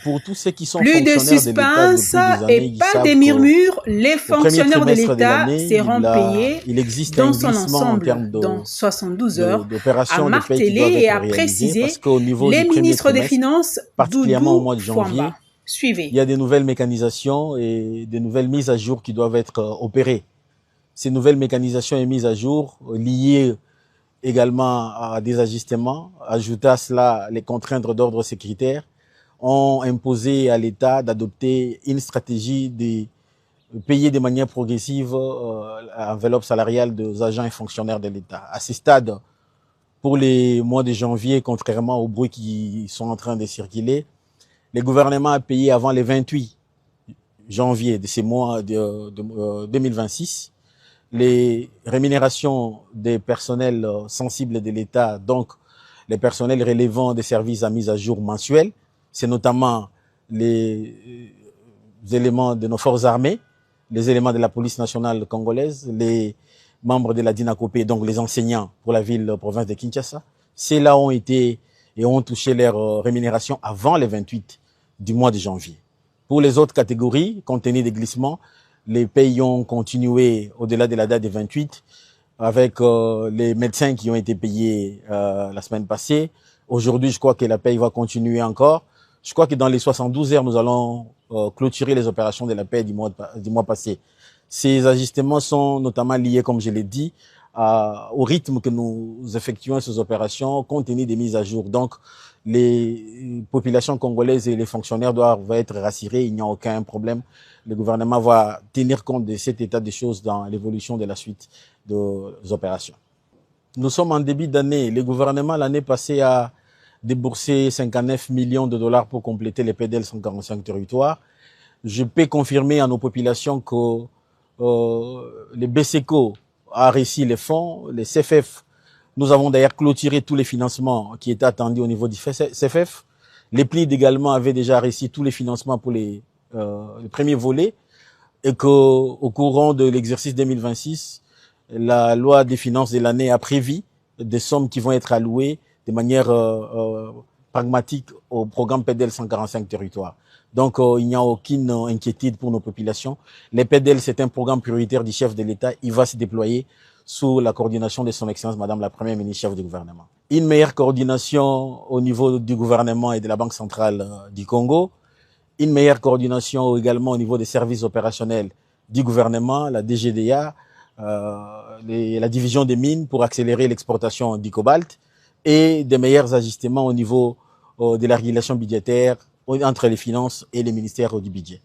Pour tous ceux qui sont Plus de fonctionnaires de l'État suspense depuis des années, et ils pas savent des qu'au murmures, les premier fonctionnaires de trimestre de l'État l'année, seront payés il existe un dans son glissement en ensemble termes dans 72 heures, a d'opérations de paie qui martelé doivent et être a réalisées parce précisé qu'au niveau du les premier ministres des trimestre, Finances particulièrement au Doudou mois de Fouamba. janvier, il Suivez. y a des nouvelles mécanisations et des nouvelles mises à jour qui doivent être opérées. Ces nouvelles mécanisations et mises à jour liées également à des ajustements, ajouter à cela les contraintes d'ordre sécuritaire, ont imposé à l'État d'adopter une stratégie de payer de manière progressive l'enveloppe salariale des agents et fonctionnaires de l'État. À ce stade, pour les mois de janvier, contrairement aux bruits qui sont en train de circuler, le gouvernement a payé avant le 28 janvier de ces mois de 2026 les rémunérations des personnels sensibles de l'État, donc les personnels relevant des services à mise à jour mensuels, c'est notamment les éléments de nos forces armées, les éléments de la police nationale congolaise, les membres de la DINACOPé, donc les enseignants pour la ville, province de Kinshasa. Ceux-là ont été et ont touché leur rémunération avant le 28 du mois de janvier. Pour les autres catégories, compte tenu des glissements, les pays ont continué au-delà de la date du 28 avec les médecins qui ont été payés la semaine passée. Aujourd'hui, je crois que la paye va continuer encore. Je crois que dans les 72 heures, nous allons clôturer les opérations de la paie du mois passé. Ces ajustements sont notamment liés, comme je l'ai dit, au rythme que nous effectuons ces opérations, compte tenu des mises à jour. Donc, les populations congolaises et les fonctionnaires doivent être rassurés, il n'y a aucun problème. Le gouvernement va tenir compte de cet état des choses dans l'évolution de la suite des opérations. Nous sommes en début d'année. Le gouvernement, l'année passée, a déboursé 59 millions de dollars pour compléter les PDL 145 territoires. Je peux confirmer à nos populations que le BCECO a réussi les fonds, les CFF. Nous avons d'ailleurs clôturé tous les financements qui étaient attendus au niveau du CFF. Les PLID également avaient déjà réussi tous les financements pour les premiers volets et qu'au courant de l'exercice 2026, la loi des finances de l'année a prévu des sommes qui vont être allouées de manière pragmatique au programme PDL 145 territoires. Donc, il n'y a aucune inquiétude pour nos populations. Les PDL, c'est un programme prioritaire du chef de l'État. Il va se déployer sous la coordination de son Excellence, Madame la Première ministre, chef du gouvernement. Une meilleure coordination au niveau du gouvernement et de la Banque centrale du Congo. Une meilleure coordination également au niveau des services opérationnels du gouvernement, la DGDA, la division des mines pour accélérer l'exportation du cobalt et des meilleurs ajustements au niveau de la régulation budgétaire entre les finances et les ministères du budget.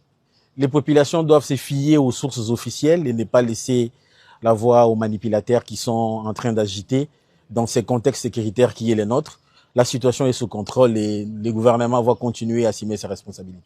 Les populations doivent se fier aux sources officielles et ne pas laisser la voie aux manipulateurs qui sont en train d'agiter dans ces contextes sécuritaires qui est le nôtre. La situation est sous contrôle et le gouvernement va continuer à assumer ses responsabilités.